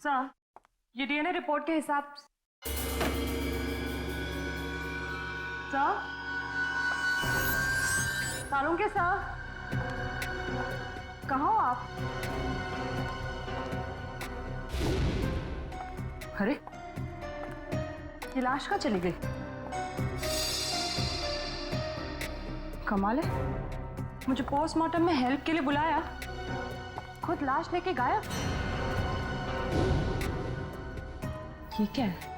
Sir, ये DNA report के हिसाब सर, सालुंके सर, कहाँ हो आप? अरे, ये लाश कहाँ चली गई? कमाल है, मुझे पोस्टमार्टम में हेल्प के लिए बुलाया, खुद लाश लेके गायब। ये क्या है?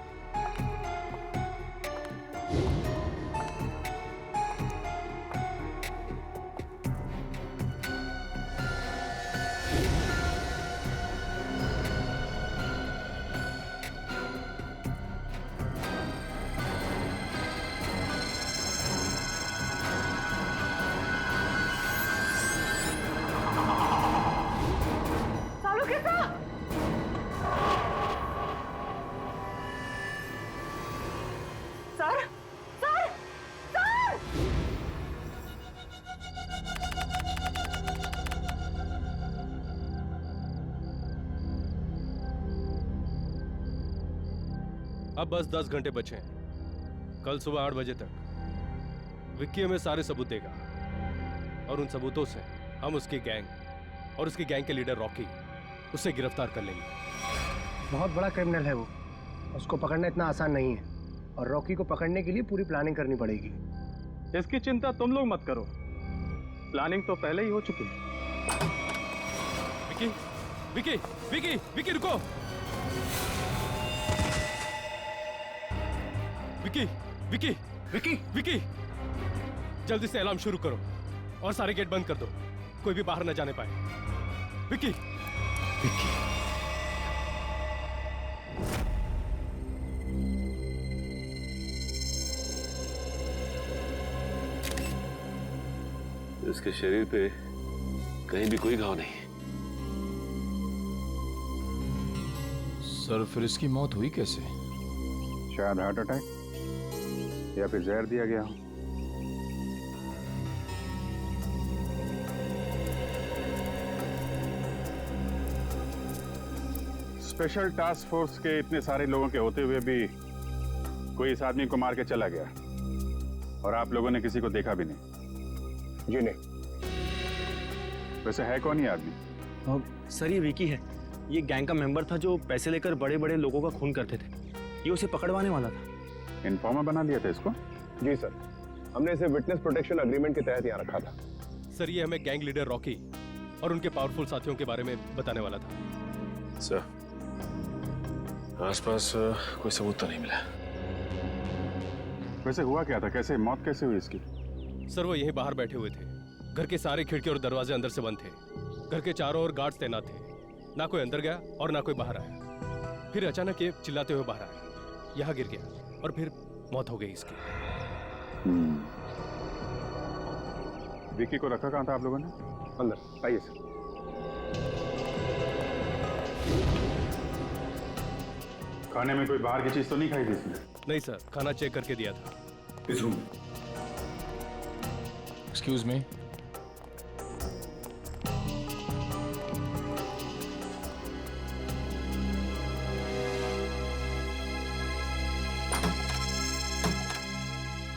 Sir, sir, sir! अब बस 10 घंटे बचे हैं। कल सुबह 8 बजे तक विक्की हमें सारे सबूत देगा और उन सबूतों से हम उसकी गैंग और उसकी गैंग के लीडर रॉकी उसे गिरफ्तार कर लेंगे। बहुत बड़ा क्रिमिनल है वो, उसको पकड़ना इतना आसान नहीं है और रॉकी को पकड़ने के लिए पूरी प्लानिंग करनी पड़ेगी। इसकी चिंता तुम लोग मत करो, प्लानिंग तो पहले ही हो चुकी है। विक्की, विक्की, विक्की, विक्की रुको! विक्की, विक्की, विक्की, विक्की, जल्दी से अलार्म शुरू करो और सारे गेट बंद कर दो, कोई भी बाहर न जाने पाए। विक्की, विक्की। इसके शरीर पे कहीं भी कोई घाव नहीं। सर, फिर इसकी मौत हुई कैसे? शायद हार्ट अटैक या फिर जहर दिया गया हो। स्पेशल टास्क फोर्स के इतने सारे लोगों के होते हुए भी कोई इस आदमी को मार के चला गया और आप लोगों ने किसी को देखा भी नहीं। जी नहीं। वैसे है कौन ये आदमी? सर, ये विकी है। ये गैंग का मेंबर था जो पैसे लेकर बड़े बड़े लोगों का खून करते थे। ये उसे पकड़वाने वाला था। इन्फॉर्मर बना लिया था इसको? जी सर, हमने इसे विटनेस प्रोटेक्शन एग्रीमेंट के तहत यहाँ रखा था। सर, ये हमें गैंग लीडर रॉकी और उनके पावरफुल साथियों के बारे में बताने वाला था। सर, आसपास कोई सबूत तो नहीं मिला। वैसे हुआ क्या था? कैसे मौत कैसे हुई इसकी? सर, वो यहीं बाहर बैठे हुए थे। घर के सारे खिड़की और दरवाजे अंदर से बंद थे। घर के चारों ओर गार्ड्स तैनात थे। ना कोई अंदर गया और ना कोई बाहर आया। फिर अचानक ये चिल्लाते हुए बाहर आया, यहाँ गिर गया और फिर मौत हो गई इसकी। विकी को रखा कहाँ था आप लोगों ने? अंदर आइए सर। खाने में कोई बाहर की चीज तो नहीं खाई थी इसने? नहीं सर, खाना चेक करके दिया था। इस रूम। Excuse me.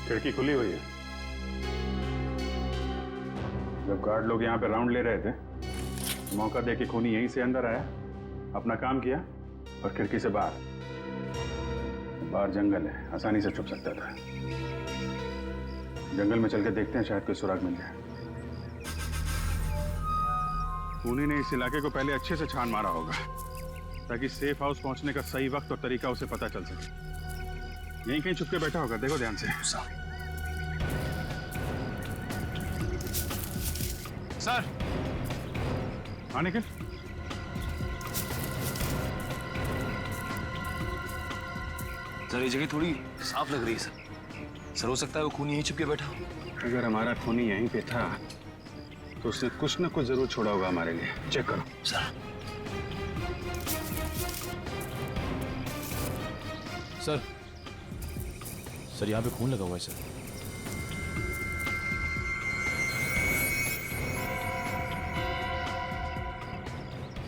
खिड़की खुली हुई है। जब गार्ड लोग यहाँ पे राउंड ले रहे थे, मौका देके खूनी यहीं से अंदर आया, अपना काम किया और खिड़की से बाहर। बाहर जंगल है, आसानी से छुप सकता था। जंगल में चल के देखते हैं, शायद कोई सुराग मिल जाए। खूनी ने इस इलाके को पहले अच्छे से छान मारा होगा ताकि सेफ हाउस पहुंचने का सही वक्त और तरीका उसे पता चल सके। यहीं कहीं छुप के बैठा होगा, देखो ध्यान से। सर, हाँ निखिल, सर, ये जगह थोड़ी साफ लग रही है सर। हो सकता है वो खूनी यहीं छुप के बैठा हो। अगर हमारा खूनी यहीं पे था तो उसने कुछ ना कुछ जरूर छोड़ा होगा हमारे लिए। चेक करो सर। सर, सर यहाँ पे खून लगा हुआ है सर।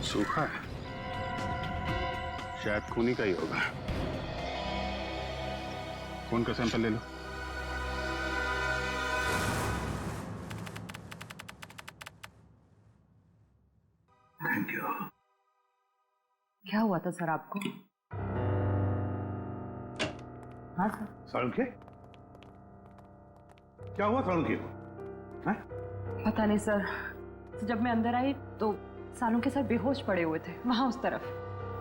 सूखा है। शायद खूनी का ही होगा। खून का सैंपल ले लो। Thank you. क्या हुआ था सर आपको? हाँ सर। सालुंखे, क्या हुआ सालुंखे को? हैं? पता नहीं सर, जब मैं अंदर आई तो सालुंखे सर बेहोश पड़े हुए थे वहां उस तरफ,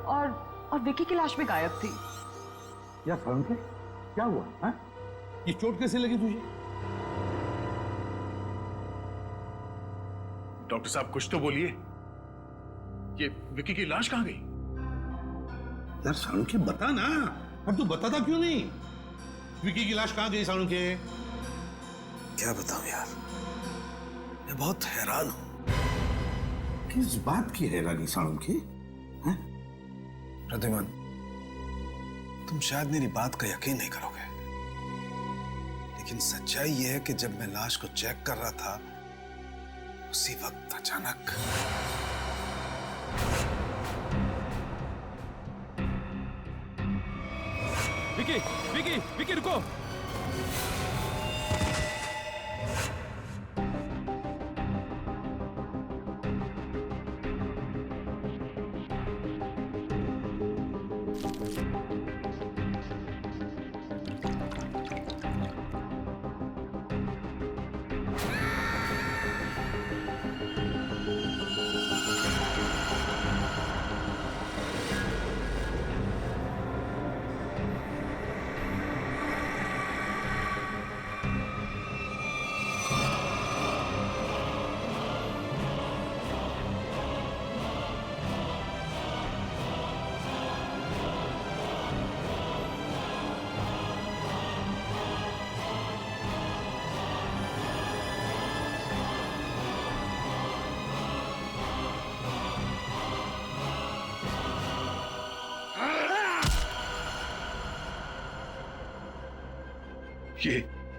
और विकी की लाश भी गायब थी। यार सालुंखे, क्या हुआ? हैं? ये चोट कैसे लगी तुझे? डॉक्टर साहब कुछ तो बोलिए, ये विकी की लाश कहां गई? यार सालुंखे बता ना, अब तू बताता क्यों नहीं? विकी की लाश कहां गई सालुंखे? क्या बताऊं यार, मैं बहुत हैरान हूं। किस बात की हैरानी सालुंखे? हैं? प्रद्युमन, तुम शायद मेरी बात का यकीन नहीं करोगे, लेकिन सच्चाई यह है कि जब मैं लाश को चेक कर रहा था, उसी वक्त अचानक विकी, विकी, विकी रुको।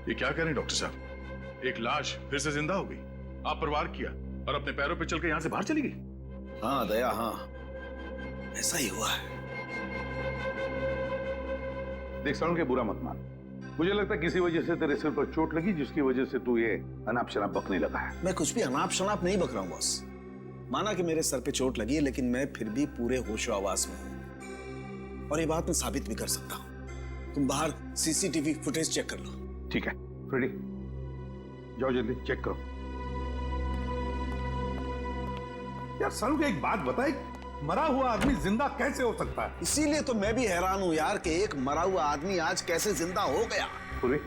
ये क्या कह रहे हैं डॉक्टर साहब? एक लाश फिर से जिंदा हो गई, आप प्रवार किया और अपने पैरों पे चल के यहां से बाहर चली गई। हाँ दया, हाँ ऐसा ही हुआ है। देख सालुंखे, बुरा मत मान। मुझे लगता है किसी वजह से तेरे सिर पर चोट लगी, जिसकी वजह से तू ये अनाप शनाप बकने लगा है। मैं कुछ भी अनाप शनाप नहीं बक रहा हूं बॉस। माना कि मेरे सर पे चोट लगी है, लेकिन मैं फिर भी पूरे होशो आवाज में हूं, और ये बात मैं साबित भी कर सकता हूं। तुम बाहर सीसीटीवी फुटेज चेक कर लो। ठीक है फ्रेडी, जाओ जल्दी चेक करो। यार सालुंखे, एक बात बता, एक मरा हुआ आदमी जिंदा कैसे हो सकता है? इसीलिए तो मैं भी हैरान हूं यार कि एक मरा हुआ आदमी आज कैसे जिंदा हो गया। पूरी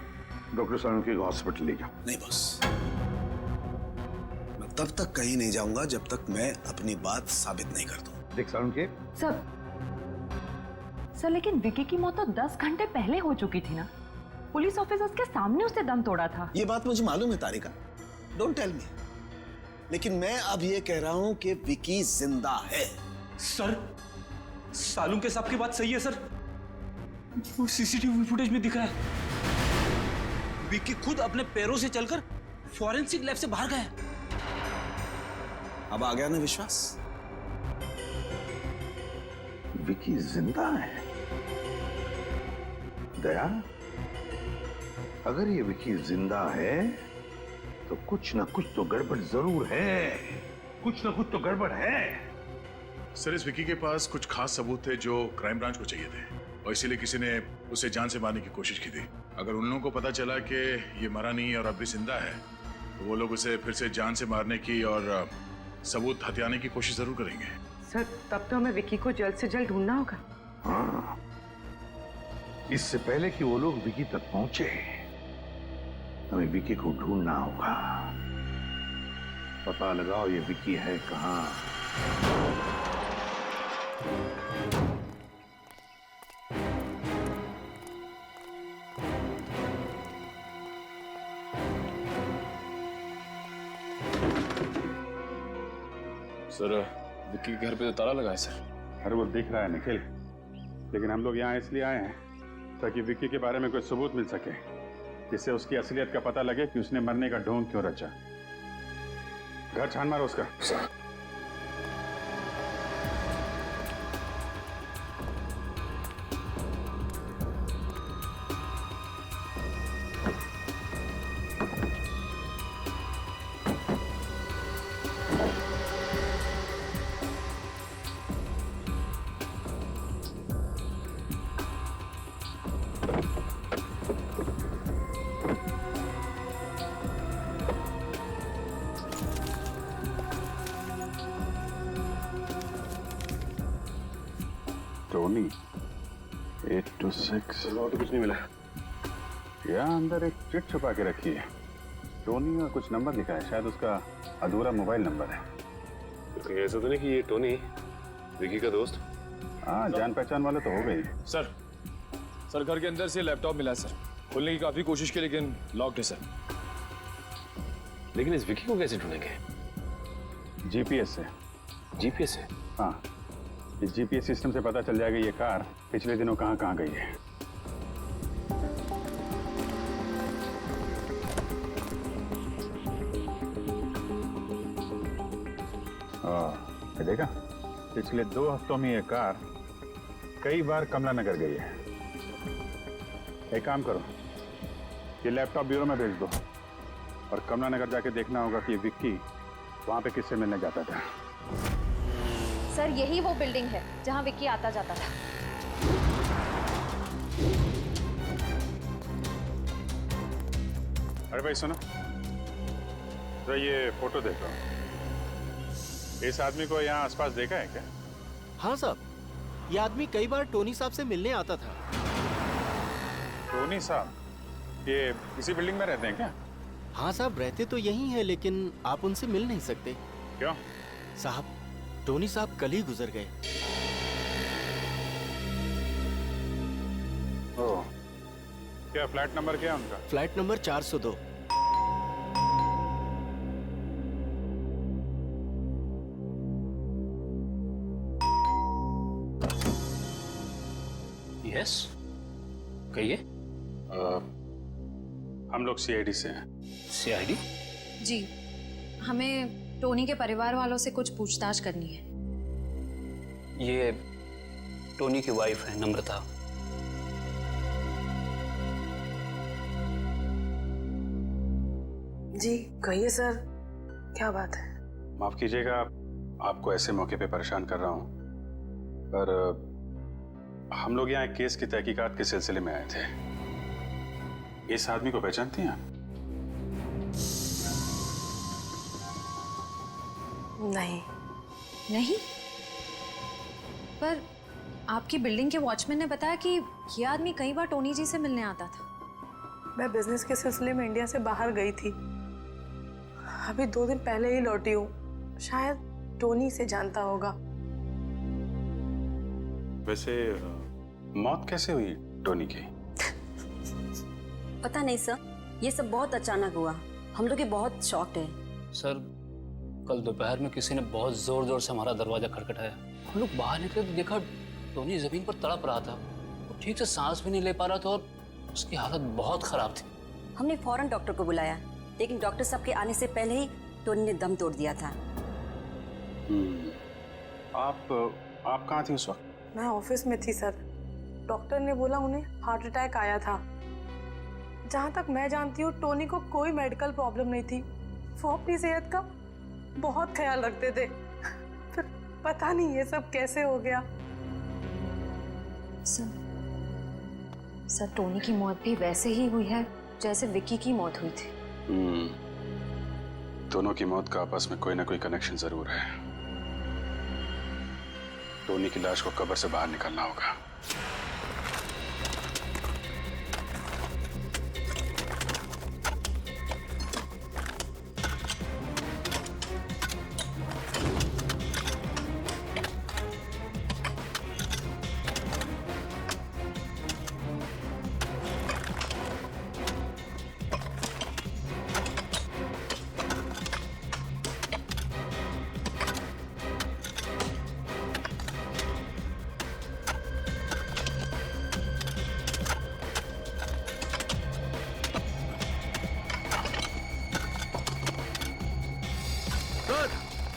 डॉक्टर सालुंखे को हॉस्पिटल ले जाओ। नहीं बॉस, मैं तब तक कहीं नहीं जाऊंगा जब तक मैं अपनी बात साबित नहीं कर दूं। देख सालुंखे, सर लेकिन विकी की मौत तो 10 घंटे पहले हो चुकी थी ना। पुलिस ऑफिसर्स के सामने उसने दम तोड़ा था। ये बात मुझे मालूम है तारिका, डोंट टेल मी, लेकिन मैं अब ये कह रहा हूं कि विकी जिंदा है। सर, सालुंखे साहब की बात सही है सर, वो सीसीटीवी फुटेज में दिखा है विकी खुद अपने पैरों से चलकर फॉरेंसिक लैब से बाहर गया। अब आ गया ना विश्वास? विकी जिंदा है? दया, अगर ये विकी जिंदा है तो कुछ ना कुछ तो गड़बड़ जरूर है। कुछ ना कुछ तो गड़बड़ है। सर, इस विकी के पास कुछ खास सबूत थे जो क्राइम ब्रांच को चाहिए थे, और इसीलिए किसी ने उसे जान से मारने की कोशिश की थी। अगर उन लोगों को पता चला कि ये मरा नहीं है और अब भी जिंदा है, तो वो लोग उसे फिर से जान से मारने की और सबूत हथियाने की कोशिश जरूर करेंगे। सर, तब तो हमें विकी को जल्द से जल्द ढूंढना होगा। हाँ, इससे पहले कि वो लोग विकी तक पहुंचे, हमें विकी को ढूंढना होगा। पता लगाओ ये विकी है कहां। सर, विक्की के घर पे तो ताला लगा है सर। अरे वो दिख रहा है निखिल, लेकिन हम लोग यहाँ इसलिए आए हैं ताकि विक्की के बारे में कोई सबूत मिल सके, जिससे उसकी असलियत का पता लगे कि उसने मरने का ढोंग क्यों रचा। घर छान मारो उसका। टोनी 826 और तो कुछ नहीं मिला। यहाँ अंदर एक चिट छुपा के रखी है। टोनी का कुछ नंबर लिखा है, शायद उसका अधूरा मोबाइल नंबर है। तो कहीं ऐसा तो नहीं कि ये टोनी विकी का दोस्त? हाँ, जान पहचान वाले तो हो गई। सर घर के अंदर से लैपटॉप मिला सर। खोलने की काफी कोशिश की लेकिन लॉक्ड है सर। लेकिन इस विकी को कैसे ढूंढेंगे? जीपीएस से। जीपीएस से? हाँ, इस जीपीएस सिस्टम से पता चल जाएगा ये कार पिछले दिनों कहाँ कहाँ गई है। ये देखा, पिछले 2 हफ्तों में ये कार कई बार कमला नगर गई है। एक काम करो, ये लैपटॉप ब्यूरो में भेज दो और कमला नगर जाके देखना होगा कि विक्की वहां पे किससे मिलने जाता था। सर यही वो बिल्डिंग है जहां विक्की आता जाता था। अरे भाई सुनो, तो ये फोटो देखो। इस आदमी को यहाँ आसपास देखा है क्या? हाँ साहब, ये आदमी कई बार टोनी साहब से मिलने आता था। टोनी साहब ये इसी बिल्डिंग में रहते हैं क्या? हाँ साहब, रहते तो यही है लेकिन आप उनसे मिल नहीं सकते। क्यों? साहब, टोनी साहब कल ही गुजर गए। ओह, क्या फ्लैट नंबर क्या है उनका? Flat number 402। यस, कहिए। हम लोग सीआईडी से हैं। सीआईडी? जी, हमें टोनी के परिवार वालों से कुछ पूछताछ करनी है। ये टोनी की वाइफ है नम्रता। जी कहिए सर, क्या बात है? माफ कीजिएगा आपको ऐसे मौके पे परेशान कर रहा हूँ, पर हम लोग यहाँ एक केस की तहकीकात के सिलसिले में आए थे। इस आदमी को पहचानती हैं आप? नहीं। नहीं? पर आपकी बिल्डिंग के वॉचमैन ने बताया कि ये आदमी कई बार टोनी जी से मिलने आता था। मैं बिजनेस के सिलसिले में इंडिया से बाहर गई थी, अभी 2 दिन पहले ही लौटी हूँ। शायद टोनी से जानता होगा। वैसे मौत कैसे हुई टोनी की? पता नहीं सर, ये सब बहुत अचानक हुआ। हम लोग बहुत शॉक्ड हैं। सर, कल दोपहर में किसी ने बहुत जोर जोर से हमारा दरवाजा खटखटाया। हम लोग बाहर निकले तो देखा टोनी जमीन पर तड़प रहा था। वो ठीक से सांस भी नहीं ले पा रहा था और उसकी हालत बहुत खराब थी। हमने फौरन डॉक्टर को बुलाया, लेकिन डॉक्टर साहब के आने से पहले ही टोनी ने दम तोड़ दिया था। आप कहाँ थी उस वक्त? मैं ऑफिस में थी सर। डॉक्टर ने बोला उन्हें हार्ट अटैक आया था। जहाँ तक मैं जानती हूँ टोनी को कोई मेडिकल प्रॉब्लम नहीं थी। वो अपनी सेहत का बहुत ख्याल रखते थे। फिर पता नहीं ये सब कैसे हो गया। सर टोनी की मौत भी वैसे ही हुई है जैसे विक्की की मौत हुई थी। दोनों की मौत का आपस में कोई ना कोई कनेक्शन जरूर है। टोनी की लाश को कब्र से बाहर निकालना होगा।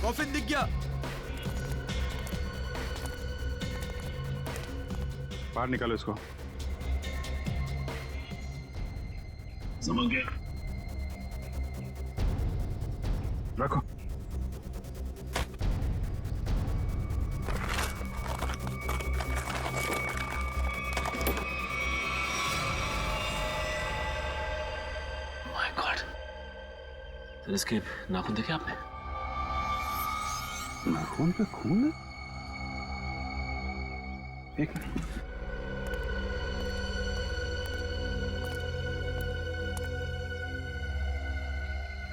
कॉफिन दिख गया। बाहर निकालो इसको। समझ गया। रखो। माय गॉड, सर इसके नाखून देखे आपने? नाखून पे खून है? एक मिनट।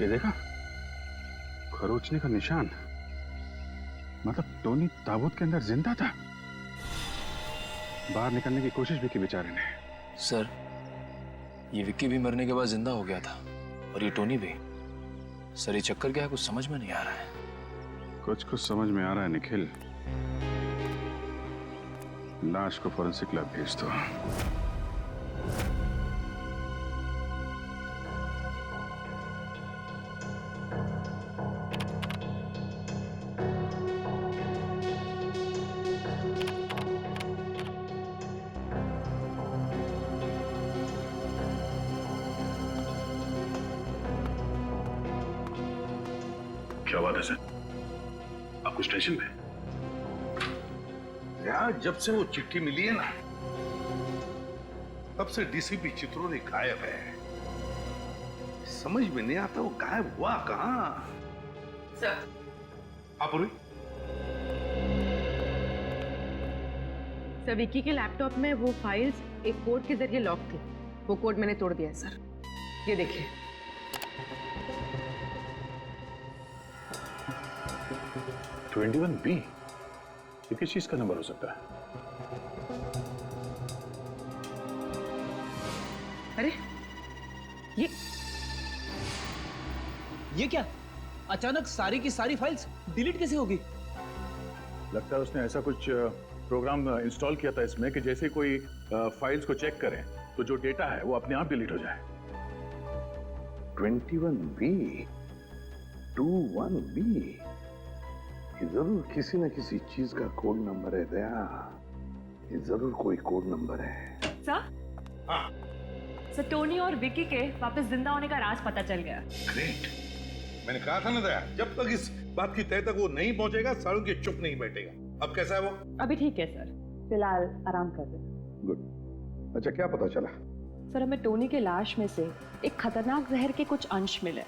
ये देखा, खरोचने का निशान। मतलब टोनी ताबूत के अंदर जिंदा था। बाहर निकलने की कोशिश भी की बेचारे ने। सर, ये विक्की भी मरने के बाद जिंदा हो गया था और ये टोनी भी। सर, ये चक्कर क्या है, कुछ समझ में नहीं आ रहा है। कुछ समझ में आ रहा है निखिल। लाश को फॉरेंसिक लैब भेज दो। क्या बात है सर? आप कुछ टेंशन में? यार, जब से वो चिट्ठी मिली है ना, तब से डीसीपी चित्रोली गायब है। समझ में नहीं आता वो गायब हुआ कहां। सर, आप सर विक्की के लैपटॉप में वो फाइल्स एक कोड के जरिए लॉक थी। वो कोड मैंने तोड़ दिया है सर। ये देखिए। 21B, ये किस चीज का नंबर हो सकता है? अरे ये क्या? अचानक सारी की सारी फाइल्स डिलीट कैसे होगी? लगता है उसने ऐसा कुछ प्रोग्राम इंस्टॉल किया था इसमें कि जैसे कोई फाइल्स को चेक करें तो जो डेटा है वो अपने आप डिलीट हो जाए। 21B, 21B, ये जरूर किसी न किसी चीज का कोड नंबर है दया। ये जरूर कोई कोड नंबर है। सर? हाँ। सर, टोनी और विक्की के वापस जिंदा होने का राज पता चल गया। ग्रेट। मैंने कहा था ना दया, जब तक इस बात की तय तक वो नहीं पहुंचेगा, सालों के चुप नहीं बैठेगा। अब कैसा है वो? अभी ठीक है सर, फिलहाल आराम कर रहे। गुड। अच्छा, क्या पता चला? सर, हमें टोनी के लाश में से एक खतरनाक जहर के कुछ अंश मिले।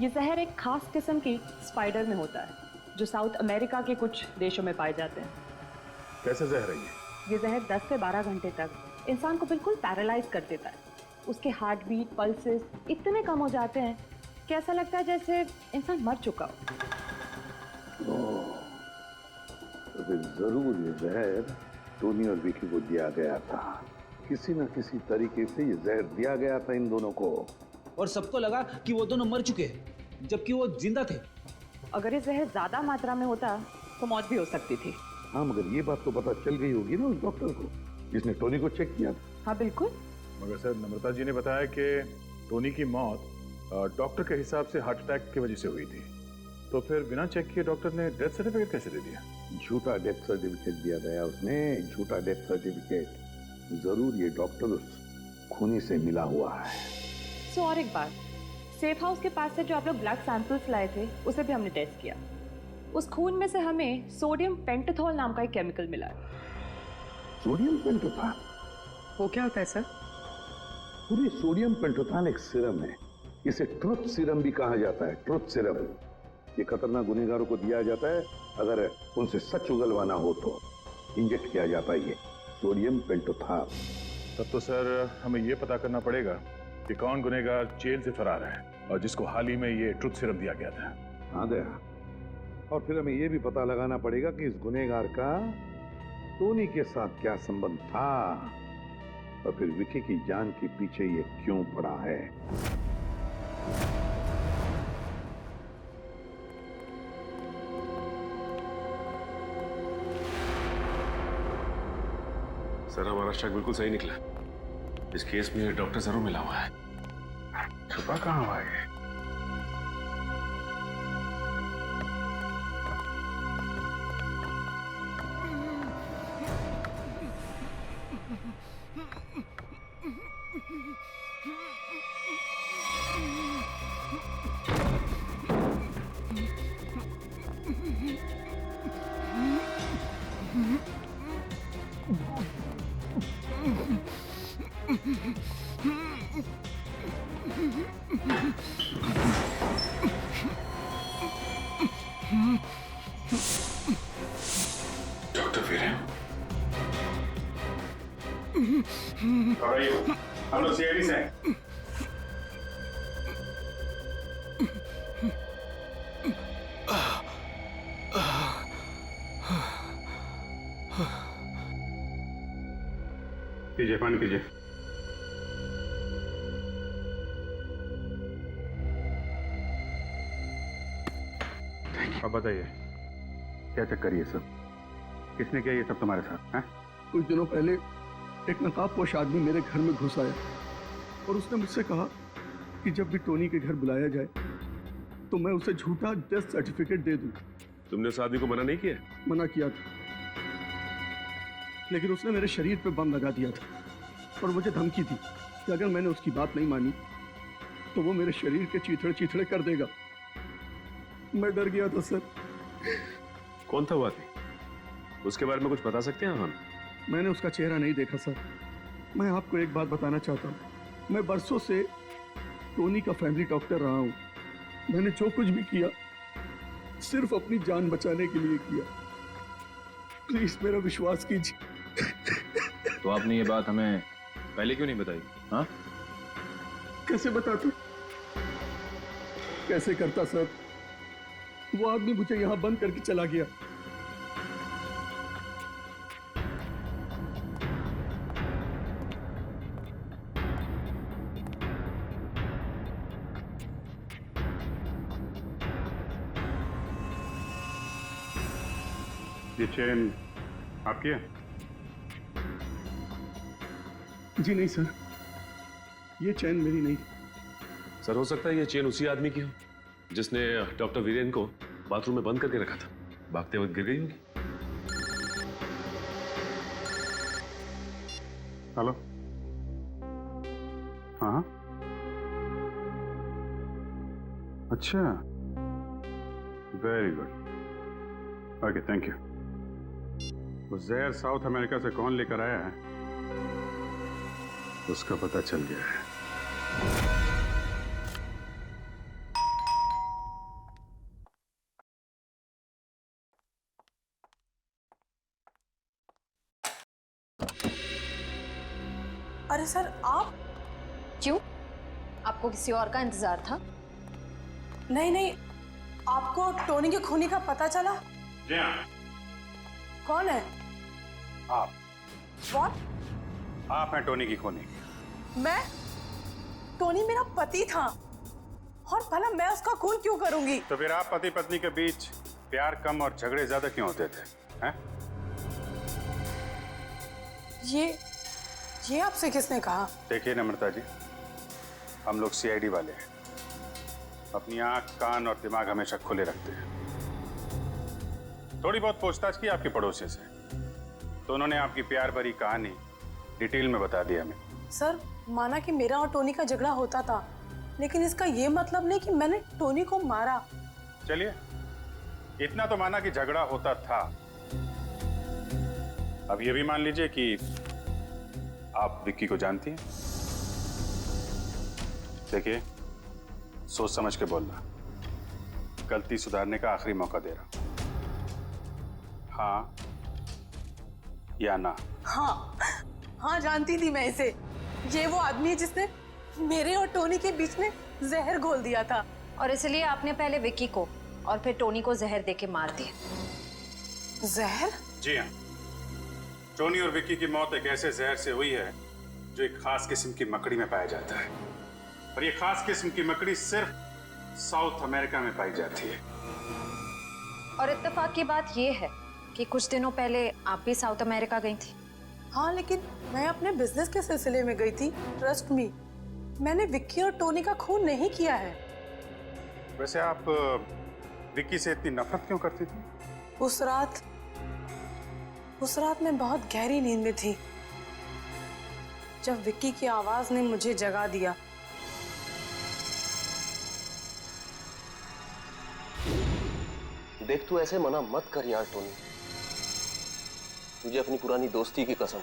ये जहर एक खास किस्म की स्पाइडर में होता है जो साउथ अमेरिका के कुछ देशों में पाए जाते हैं। कैसे जहर है ये जहर 10 से 12 घंटे तक इंसान को बिल्कुल पैरालाइज कर देता है। उसके हार्ट बीट, पल्सेस इतने कम हो जाते हैं कि ऐसा लगता है जैसे इंसान मर चुका हो। तो फिर जरूर ये जहर टोनी और विकी को दिया गया था। किसी न किसी तरीके से ये जहर दिया गया था इन दोनों को। और सबको लगा कि वो दोनों मर चुके हैं जबकि वो जिंदा थे। अगर ये जहर ज्यादा मात्रा में होता तो मौत भी हो सकती थी। हाँ, मगर ये बात तो पता चल गई होगी ना उस डॉक्टर को जिसने टोनी को चेक किया था। हाँ बिल्कुल। मगर सर, नम्रता जी ने बताया कि टोनी की मौत डॉक्टर के हिसाब से हार्ट अटैक की वजह से हुई थी। तो फिर बिना चेक किए डॉक्टर ने डेथ सर्टिफिकेट कैसे दे दिया? झूठा डेथ सर्टिफिकेट दिया गया उसने, झूठा डेथ सर्टिफिकेट। जरूर ये डॉक्टर उस खूनी से मिला हुआ है। सो और एक बात, सेफ हाउस के पास से जो आप लोग ब्लड सैंपल्स लाए थे उसे भी हमने टेस्ट किया। उस खून में से हमें सोडियम पेंटाथॉल नाम का एक केमिकल मिला है। सोडियम पेंटाथॉल? वो क्या होता है सर? पूरी सोडियम पेंटाथॉल एक सीरम है। इसे ट्रुथ सीरम भी कहा जाता है। ट्रुथ सीरम ये खतरनाक गुनहगारों को दिया जाता है अगर उनसे सच उगलवाना हो तो। इंजेक्ट किया जाता है ये सोडियम पेंटाथॉल। तब तो सर हमें ये पता करना पड़ेगा कि कौन गुनहगार जेल से फरार है और जिसको हाल ही में ये ट्रुथ सीरम दिया गया था। हाँ दया, और फिर हमें ये भी पता लगाना पड़ेगा कि इस गुनहगार का टोनी के साथ क्या संबंध था और फिर विकी की जान के पीछे ये क्यों पड़ा है। सर, हमारा शक बिल्कुल सही निकला। इस केस में डॉक्टर जरूर मिला हुआ है। छुपा कहाँ हुआ है? हम लोग सीआईडी से हैं। कीजिए, पानी कीजिए। अब बताइए, क्या चक्कर ये सब? किसने किया ये सब तुम्हारे साथ? हैं? कुछ दिनों पहले एक नकाबपोश आदमी मेरे घर में घुस आया और उसने मुझसे कहा कि जब भी टोनी के घर बुलाया जाए तो मैं उसे झूठा डेथ सर्टिफिकेट दे दूं। तुमने उस आदमी को मना नहीं किया? मना किया था, लेकिन उसने मेरे शरीर पे बम लगा दिया था और मुझे धमकी दी कि अगर मैंने उसकी बात नहीं मानी तो वो मेरे शरीर के चीथड़े चीथड़े कर देगा। मैं डर गया था सर। कौन था वो आदमी? उसके बारे में कुछ बता सकते हैं हम? मैंने उसका चेहरा नहीं देखा सर। मैं आपको एक बात बताना चाहता हूँ, मैं बरसों से टोनी का फैमिली डॉक्टर रहा हूँ। मैंने जो कुछ भी किया सिर्फ अपनी जान बचाने के लिए किया। प्लीज मेरा विश्वास कीजिए। तो आपने ये बात हमें पहले क्यों नहीं बताई? हाँ, कैसे बताता, कैसे करता सर? वो आदमी मुझे यहाँ बंद करके चला गया। ये चेन आपकी है? जी नहीं सर, ये चैन मेरी नहीं। सर, हो सकता है ये चेन उसी आदमी की हो जिसने डॉक्टर वीरेन को बाथरूम में बंद करके रखा था। भागते वक्त गिर गई होगी। हेलो, हाँ, अच्छा, very good, okay, thank you. वो जहर साउथ अमेरिका से कौन लेकर आया है उसका पता चल गया है। अरे सर, आप? क्यों? आपको किसी और का इंतजार था? नहीं नहीं, आपको टोनी के खूनी का पता चला? जी हाँ। कौन है? आप। What? आप हैं टोनी की खूनी? मैं? टोनी मेरा पति था और भला मैं उसका खून क्यों करूंगी? तो फिर आप पति पत्नी के बीच प्यार कम और झगड़े ज्यादा क्यों होते थे? हैं? ये आपसे किसने कहा? देखिए नम्रता जी, हम लोग सीआईडी वाले हैं। अपनी आंख, कान और दिमाग हमेशा खुले रखते हैं। थोड़ी बहुत पूछताछ की आपके पड़ोसी से, तो उन्होंने आपकी प्यार भरी कहानी डिटेल में बता दी हमें। सर, माना कि मेरा और टोनी का झगड़ा होता था, लेकिन इसका ये मतलब नहीं कि मैंने टोनी को मारा। चलिए, इतना तो माना कि झगड़ा होता था। अब ये भी मान लीजिए कि आप विक्की को जानती हैं। देखिए, सोच समझ के बोलना, गलती सुधारने का आखिरी मौका दे रहा हूं। हाँ या ना? हाँ हाँ, जानती थी मैं इसे। ये वो आदमी है जिसने मेरे और टोनी के बीच में जहर घोल दिया था। और इसलिए आपने पहले विक्की को और फिर टोनी को जहर देके मार दिया। जहर? जी हाँ, टोनी और विक्की की मौत एक ऐसे जहर से हुई है जो एक खास किस्म की मकड़ी में पाया जाता है, और ये खास किस्म की मकड़ी सिर्फ साउथ अमेरिका में पाई जाती है। और इत्तेफाक की बात यह है कि कुछ दिनों पहले आप भी साउथ अमेरिका गई थी। हाँ, लेकिन मैं अपने बिजनेस के सिलसिले में गई थी। ट्रस्ट मी, मैंने विक्की और टोनी का खून नहीं किया है। वैसे आप विक्की से इतनी नफरत क्यों करती थी? उस रात मैं बहुत गहरी नींद में थी जब विक्की की आवाज ने मुझे जगा दिया। देख, तू ऐसे मना मत कर यार टोनी। तुझे अपनी पुरानी दोस्ती की कसम,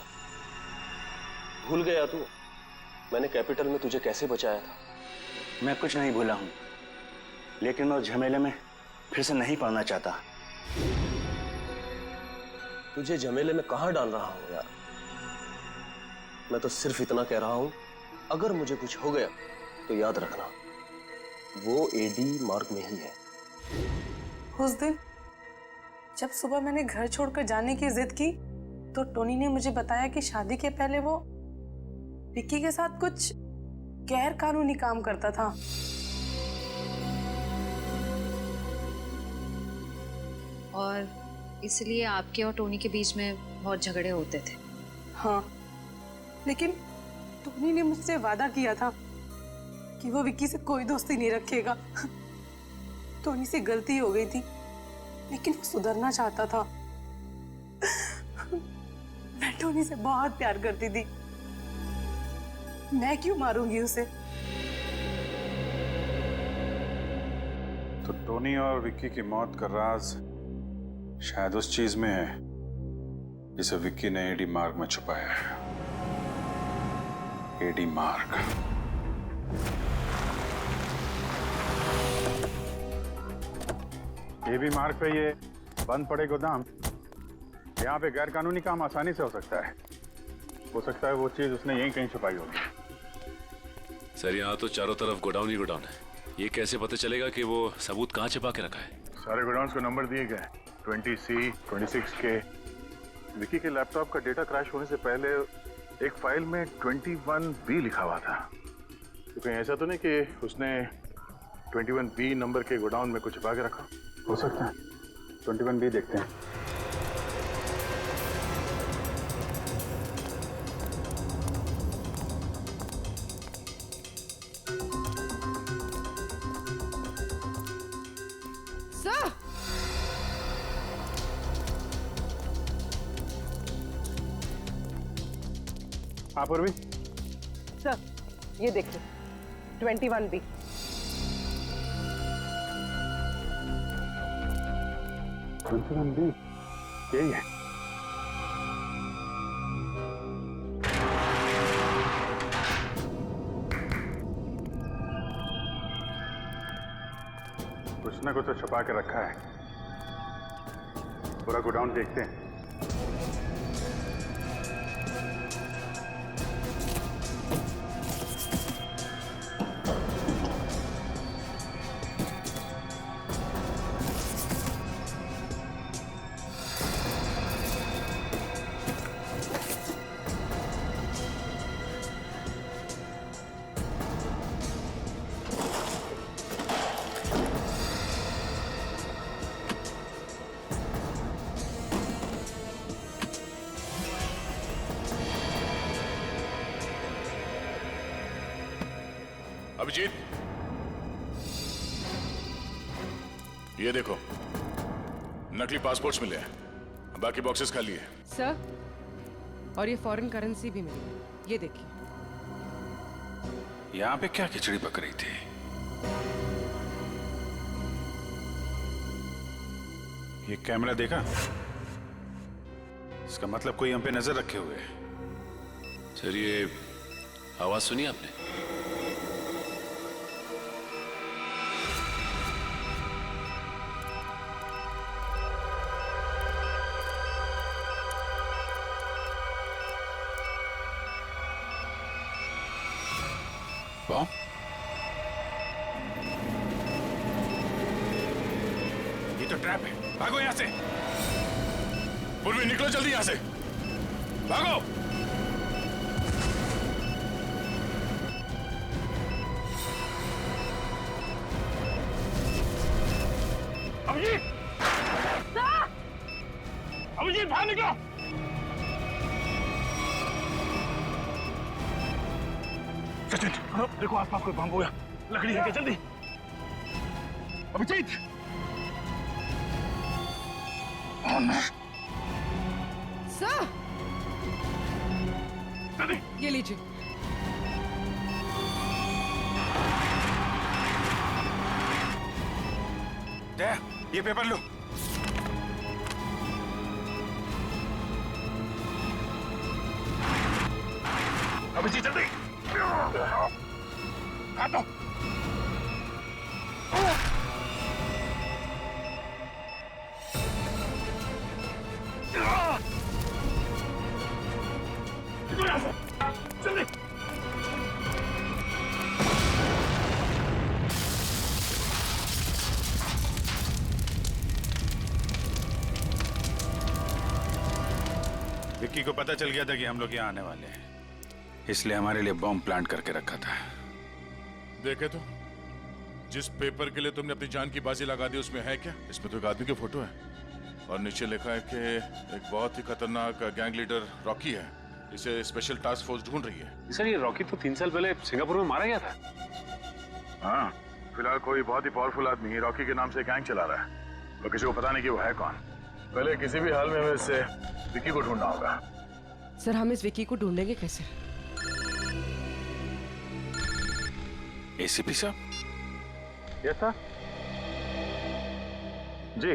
भूल गया तू मैंने कैपिटल में तुझे कैसे बचाया था? मैं कुछ नहीं भूला हूं, लेकिन मैं उस झमेले में फिर से नहीं पड़ना चाहता। तुझे झमेले में कहां डाल रहा हूं यार? मैं तो सिर्फ इतना कह रहा हूं अगर मुझे कुछ हो गया तो याद रखना वो एडी मार्ग में ही है। उस दिन जब सुबह मैंने घर छोड़कर जाने की जिद की तो टोनी ने मुझे बताया कि शादी के पहले वो विक्की के साथ कुछ गैर कानूनी काम करता था। और इसलिए आपके और टोनी के बीच में बहुत झगड़े होते थे। हाँ, लेकिन टोनी ने मुझसे वादा किया था कि वो विक्की से कोई दोस्ती नहीं रखेगा। टोनी से गलती हो गई थी, लेकिन वो सुधरना चाहता था। मैं टोनी से बहुत प्यार करती थी, मैं क्यों मारूंगी उसे? तो टोनी और विक्की की मौत का राज शायद उस चीज में है जिसे विक्की ने एडी मार्ग में छुपाया है। एडी मार्ग। एडी मार्ग पे ये बंद पड़े गोदाम, यहाँ पे गैर कानूनी काम आसानी से हो सकता है। हो सकता है वो चीज उसने यहीं कहीं छुपाई होगी। सर यहाँ तो चारों तरफ गोडाउन ही गोडाउन है, ये कैसे पता चलेगा कि वो सबूत कहाँ छिपा के रखा है? सारे गोडाउन्स को नंबर दिए गए, 20C, 26K। विकी के लैपटॉप का डेटा क्रैश होने से पहले एक फाइल में 21B लिखा हुआ था। तो कहीं ऐसा तो नहीं कि उसने 21B नंबर के गोडाउन में कुछ छिपा के रखा? हो सकता है। 21B देखते हैं। हाँ पूर्वी। सर ये देखिए 21B। 21B यही है। कुछ ना कुछ तो छुपा के रखा है। पूरा गोडाउन देखते हैं। अभिजीत, ये देखो नकली पासपोर्ट्स मिले हैं, बाकी बॉक्सेस खाली है। सर, और ये फॉरेन करेंसी भी मिली, ये देखिए। यहाँ पे क्या खिचड़ी पक रही थी? ये कैमरा देखा? इसका मतलब कोई हम पे नजर रखे हुए है। सर ये आवाज सुनी आपने? ये तो ट्रैप है, भागो यहां से। पूर्वी निकलो जल्दी यहां से, भागो। अभिजीत, अभिजीत बाहर निकलो। सचिन देखो आसपास कोई बम होया, लकड़ी है क्या? जल्दी अभिजीत। सर ये लीजिए। ये पेपर लो। अभिजीत जल्दी हाथ दो। जल्दी विक्की को पता चल गया था कि हम लोग यहाँ आने वाले हैं, इसलिए हमारे लिए बॉम्ब प्लांट करके रखा था। देखे तो, जिस पेपर के लिए तुमने अपनी जान की बाजी लगा दी उसमें है क्या? इसमें तो एक आदमी की फोटो है और नीचे लिखा है कि एक बहुत ही खतरनाक गैंग लीडर रॉकी है, इसे स्पेशल टास्क फोर्स ढूंढ रही है। सर ये रॉकी तो 3 साल पहले सिंगापुर में मारा गया था। हाँ, फिलहाल कोई बहुत ही पावरफुल आदमी रॉकी के नाम से गैंग चला रहा है और किसी को पता नहीं कि वो है कौन। पहले किसी भी हाल में हमें इससे विक्की को ढूंढना होगा। सर हम इस विक्की को ढूंढेंगे कैसे? एसीपी साहब। Yes sir. जी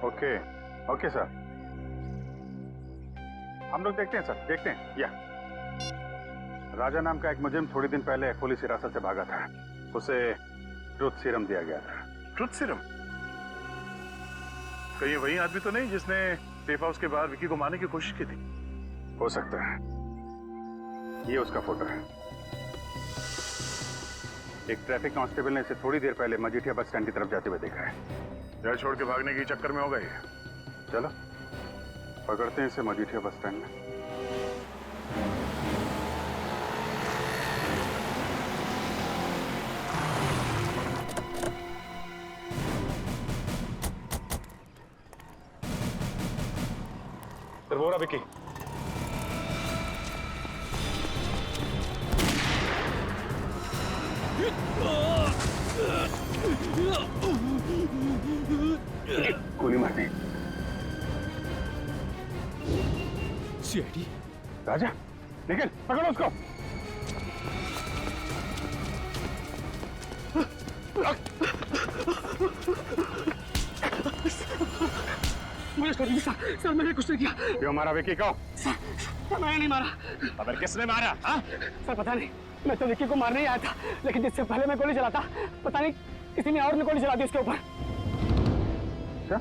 ओके ओके सर, हम लोग देखते हैं सर, देखते हैं। या राजा नाम का एक मुजरिम थोड़ी दिन पहले पुलिस हिरासत से भागा था, उसे ट्रुथ सीरम दिया गया था। Truth serum? कहीं वही आदमी तो नहीं जिसने सेफ हाउस के बाहर विक्की को मारने की कोशिश की थी? हो सकता है, ये उसका फोटो है। एक ट्रैफिक कांस्टेबल ने इसे थोड़ी देर पहले मजीठिया बस स्टैंड की तरफ जाते हुए देखा है। घर छोड़ के भागने के चक्कर में होगा ये। चलो पकड़ते हैं इसे मजीठिया बस स्टैंड में। वो रहा विक्की। गोली मार दी। सीआईडी राजा निकल, पकड़ो उसको। मुझे छोड़ दीजिए सर, मैंने कुछ नहीं किया। क्यों मारा विक्की को? सर मैंने नहीं मारा। अबे किसने मारा? हाँ? सर पता नहीं, मैं तो विक्की को मारने ही आया था, लेकिन जिससे पहले मैं गोली चलाता पता नहीं किसी ने और ने गोली चला दी उसके ऊपर। अच्छा?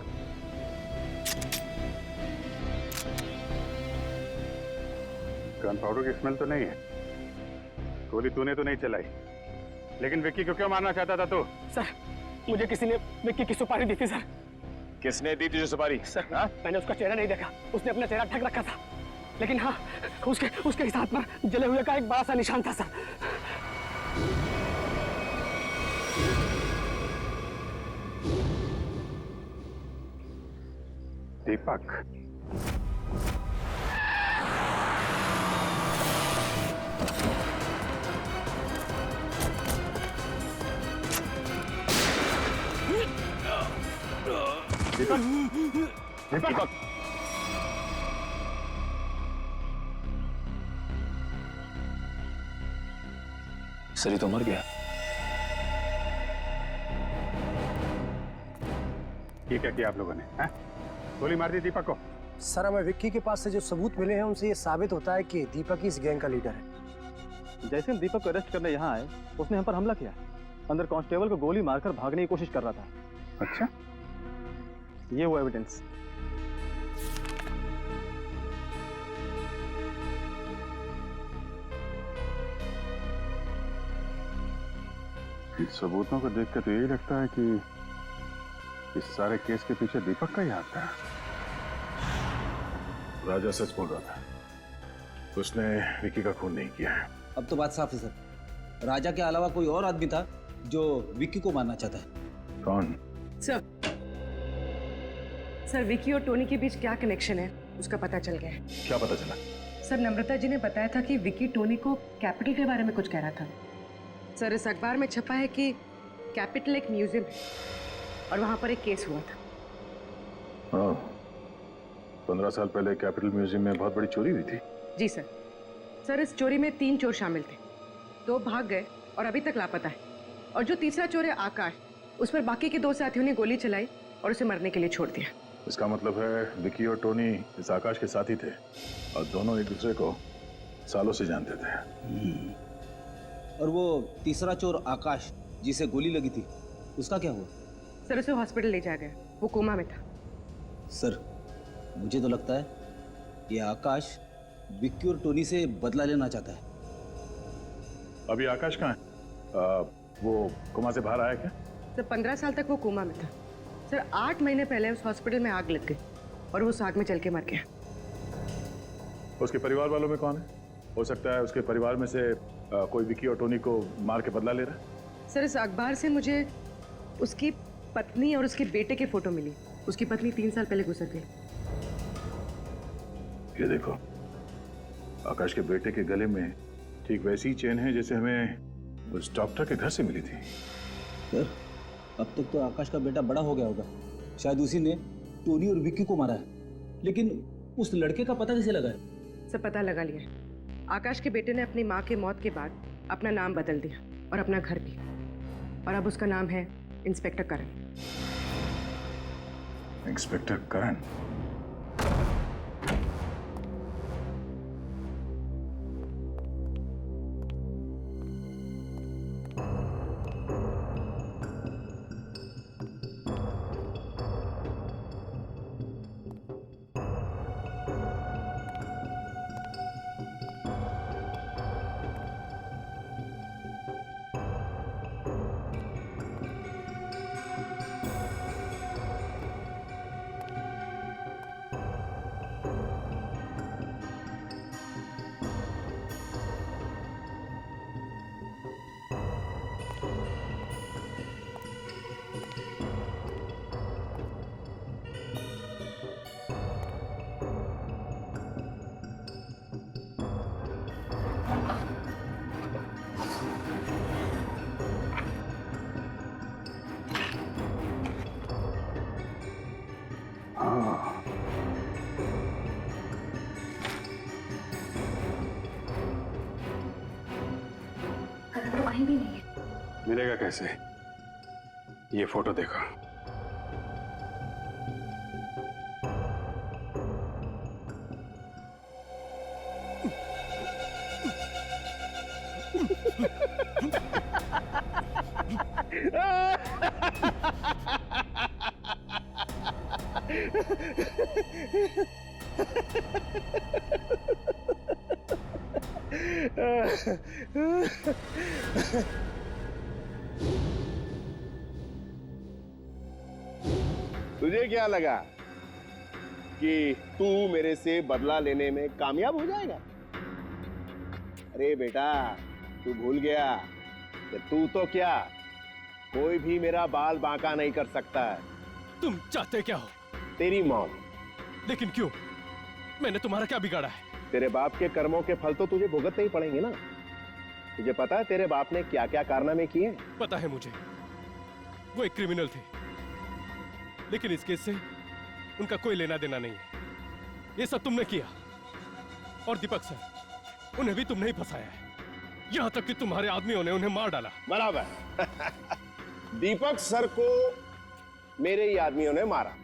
गन पाउडर की स्मेल तो नहीं है, गोली तूने तो नहीं चलाई, लेकिन विक्की को क्यों मारना चाहता था तू? सर मुझे किसी ने विक्की की सुपारी दी थी सर। किसने दी तुझे सुपारी? सर मैंने उसका चेहरा नहीं देखा, उसने अपना चेहरा ढक रखा था, लेकिन हाँ उसके इस हाथ पर जले हुए का एक बड़ा सा निशान था सर। दीपक, दीपक, सरी तो मर गया। ये क्या किया आप लोगों ने? हैं? गोली मार दी दीपक को? सर हमें विक्की के पास से जो सबूत मिले हैं उनसे ये साबित होता है कि दीपक ही इस गैंग का लीडर है। जैसे हम दीपक को अरेस्ट करने यहाँ आए, उसने हम पर हमला किया, अंदर कांस्टेबल को गोली मारकर भागने की कोशिश कर रहा था। अच्छा, ये वो एविडेंस। सबूतों को देखकर तो यही लगता है कि इस सारे केस के पीछे दीपक का ही हाथ था। राजा सच बोल रहा था, उसने विक्की का खून नहीं किया है। अब तो बात साफ है सर, राजा के अलावा कोई और आदमी था जो विक्की को मारना चाहता है। कौन? सर विक्की और टोनी के बीच क्या कनेक्शन है उसका पता चल गया है। क्या पता चला? सर नम्रता जी ने बताया था कि विक्की टोनी को कैपिटल के बारे में कुछ कह रहा था। सर इस अखबार में छपा है कि कैपिटल एक म्यूजियम है और वहां पर एक केस हुआ था। हाँ, 15 साल पहले कैपिटल म्यूजियम में बहुत बड़ी चोरी हुई थी। जी सर। सर इस चोरी में 3 चोर शामिल थे, 2 भाग गए और अभी तक लापता है, और जो तीसरा चोर है आकाश, उस पर बाकी के 2 साथियों ने गोली चलाई और उसे मरने के लिए छोड़ दिया। इसका मतलब है विक्की और टोनी इस आकाश के साथी थे और दोनों एक दूसरे को सालों से जानते थे। और वो तीसरा चोर आकाश जिसे गोली लगी थी, उसका क्या हुआ? सर उसे हॉस्पिटल ले जाया गया, वो कोमा में था। सर मुझे तो लगता है ये आकाश विक्की और टोनी से बदला लेना चाहता है। अभी आकाश कहाँ है? वो कोमा से बाहर आया क्या? सर 15 साल तक वो कोमा में था। सर 8 महीने पहले उस हॉस्पिटल में आग लग गई और वो उस आग में जल के मर गया। उसके परिवार वालों में कौन है? हो सकता है उसके परिवार में से कोई विकी और टोनी को मार के बदला ले रहा है। सर, इस अखबार से मुझे उसकी पत्नी और उसके बेटे के फोटो मिली। उसकी पत्नी 3 साल पहले गुजर गई। ये देखो, आकाश के बेटे के गले में ठीक वैसी चेन है जैसे हमें उस डॉक्टर के घर से मिली थी। सर, अब तक तो आकाश का बेटा बड़ा हो गया होगा, शायद उसी ने टोनी और विक्की को मारा है। लेकिन उस लड़के का पता कैसे लगा है? सब पता लगा लिया है। आकाश के बेटे ने अपनी माँ के मौत के बाद अपना नाम बदल दिया और अपना घर भी, और अब उसका नाम है इंस्पेक्टर करण। इंस्पेक्टर करण? कहीं भी नहीं है। मिलेगा कैसे? ये फोटो देखो। तुझे क्या लगा कि तू मेरे से बदला लेने में कामयाब हो जाएगा? अरे बेटा, तू भूल गया कि तू तो क्या, कोई भी मेरा बाल बांका नहीं कर सकता है। तुम चाहते क्या हो? तेरी मौत। लेकिन क्यों? मैंने तुम्हारा क्या बिगाड़ा है? तेरे बाप के कर्मों के फल तो तुझे भुगतने ही पड़ेंगे ना। तुझे पता है तेरे बाप ने क्या क्या कारनामे किए? पता है मुझे, वो एक क्रिमिनल थे, लेकिन इस केस से उनका कोई लेना देना नहीं है। ये सब तुमने किया, और दीपक सर, उन्हें भी तुमने ही फंसाया है। यहां तक कि तुम्हारे आदमियों ने उन्हें मार डाला। बराबर। दीपक सर को मेरे ही आदमियों ने मारा,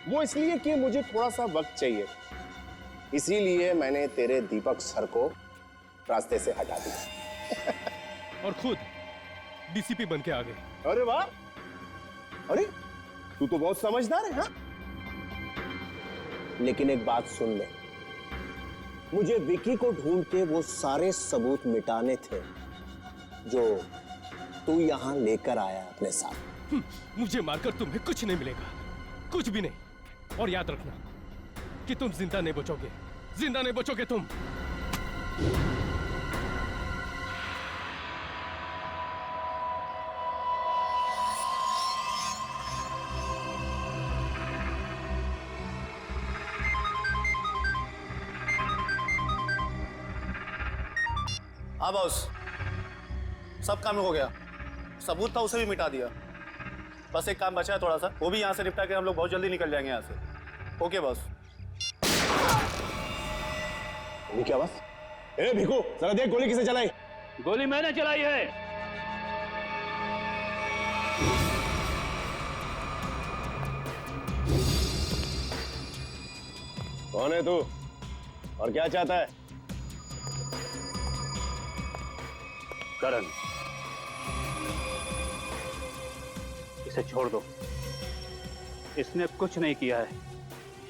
वो इसलिए कि मुझे थोड़ा सा वक्त चाहिए, इसीलिए मैंने तेरे दीपक सर को रास्ते से हटा दिया। और खुद डीसीपी बन के आ गए। अरे वाह! अरे तू तो बहुत समझदार है। हाँ, लेकिन एक बात सुन ले, मुझे विकी को ढूंढ के वो सारे सबूत मिटाने थे जो तू यहां लेकर आया अपने साथ। मुझे मारकर तुम्हें कुछ नहीं मिलेगा, कुछ भी नहीं। और याद रखना कि तुम जिंदा नहीं बचोगे, जिंदा नहीं बचोगे तुम। हाँ बॉस, सब काम हो गया। सबूत था उसे भी मिटा दिया। बस एक काम बचा है थोड़ा सा, वो भी यहाँ से निपटा के हम लोग बहुत जल्दी निकल जाएंगे यहाँ से। Okay boss. ये क्या बस? ए भिखू, जरा देख गोली किसे चलाई? गोली मैंने चलाई है। कौन है तू और क्या चाहता है? करण, इसे छोड़ दो, इसने कुछ नहीं किया है।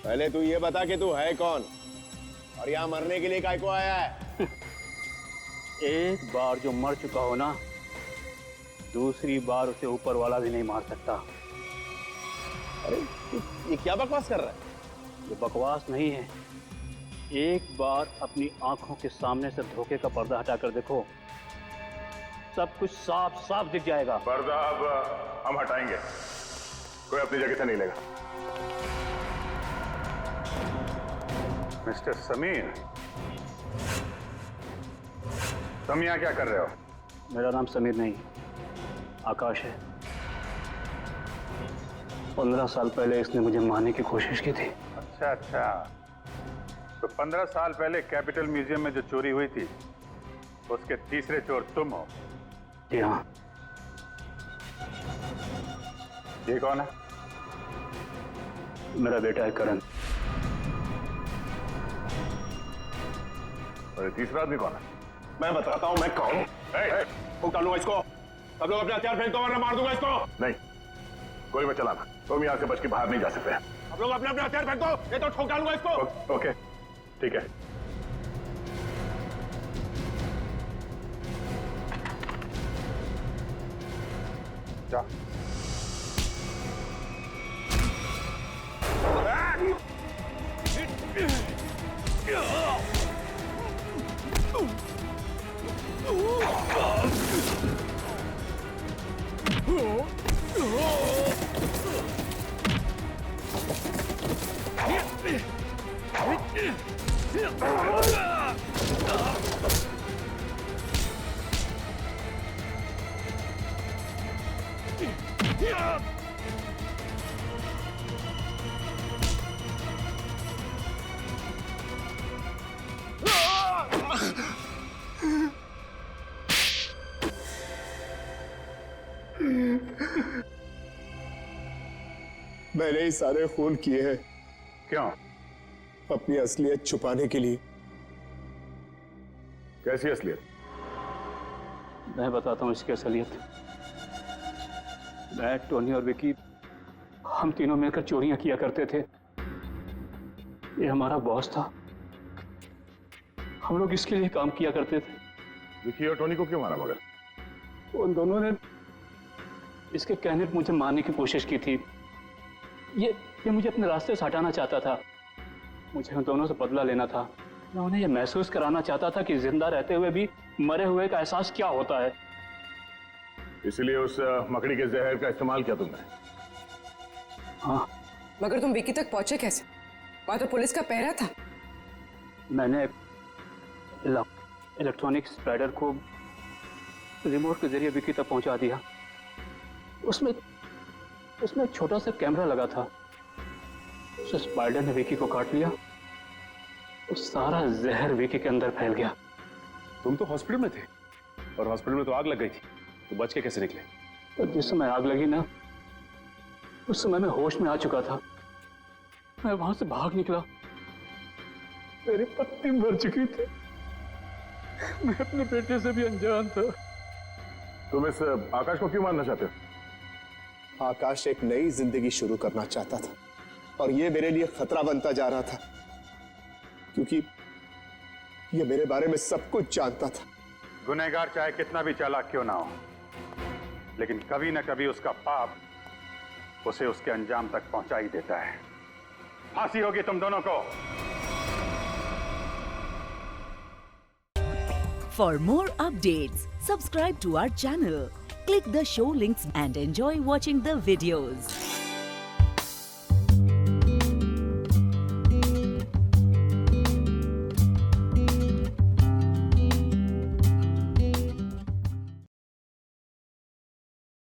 पहले तू ये बता कि तू है कौन और यहाँ मरने के लिए काय को आया है? एक बार जो मर चुका हो ना, दूसरी बार उसे ऊपर वाला भी नहीं मार सकता। अरे ये क्या बकवास कर रहा है? ये बकवास नहीं है। एक बार अपनी आंखों के सामने से धोखे का पर्दा हटाकर देखो, सब कुछ साफ साफ दिख जाएगा। पर्दा अब हम हटाएंगे, कोई अपनी जगह से नहीं लेगा। मिस्टर समीर, तुम यहाँ क्या कर रहे हो? मेरा नाम समीर नहीं, आकाश है। 15 साल पहले इसने मुझे मारने की कोशिश की थी। अच्छा अच्छा, तो 15 साल पहले कैपिटल म्यूजियम में जो चोरी हुई थी उसके तीसरे चोर तुम हो? जी हाँ। ये कौन है? मेरा बेटा है करण। और तीसरा आदमी कौन है? मैं बताता हूँ मैं कौन हूँ। फूंक डालूंगा इसको। सब लोग अपने हथियार फेंक दो वरना मार दूंगा इसको। नहीं, गोली मत चलाना, तुम यहाँ से बच के बाहर नहीं जा सकते। आप लोग अपने अपने हथियार फेंक दो, ये तो ठोक डालूंगा इसको। ओके, ठीक है। जा। मैंने ही सारे खून किए हैं। क्यों? अपनी असलियत छुपाने के लिए। कैसी असलियत? मैं बताता हूँ इसकी असलियत। मैं, टोनी और विकी, हम तीनों मिलकर चोरियां किया करते थे। ये हमारा बॉस था, हम लोग इसके लिए काम किया करते थे। विकी और टोनी को क्यों मारा मगर? उन दोनों ने इसके कहने पर मुझे मारने की कोशिश की थी। ये मुझे अपने रास्ते से हटाना चाहता था। मुझे उन दोनों से बदला लेना था। मैं उन्हें यह महसूस कराना चाहता था कि जिंदा रहते हुए भी मरे हुए का एहसास क्या होता है। इसलिए उस मकड़ी के जहर का इस्तेमाल किया तुमने? हाँ। मगर तुम विकी तक पहुंचे कैसे? वहां तो पुलिस का पहरा था। मैंने इलेक्ट्रॉनिक स्प्रेडर को रिमोट के जरिए विकी तक पहुंचा दिया। उसमें एक छोटा सा कैमरा लगा था। उस स्पाइडर ने विकी को काट लिया। उस सारा जहर विकी के अंदर फैल गया। तुम तो हॉस्पिटल में थे और हॉस्पिटल में तो आग लग गई थी, तो बच के कैसे निकले? तो जिस समय आग लगी ना, उस समय मैं होश में आ चुका था। मैं वहां से भाग निकला। मेरी पत्नी मर चुकी थी। मैं अपने बेटे से भी अनजान था। तुम इस आकाश को क्यों मारना चाहते हो? आकाश एक नई जिंदगी शुरू करना चाहता था और ये मेरे लिए खतरा बनता जा रहा था, क्योंकि ये मेरे बारे में सब कुछ जानता था। गुनहगार चाहे कितना भी चालाक क्यों ना हो, लेकिन कभी ना कभी उसका पाप उसे उसके अंजाम तक पहुंचा ही देता है। फांसी होगी तुम दोनों को। For more updates, subscribe to our channel, click the show links and enjoy watching the videos.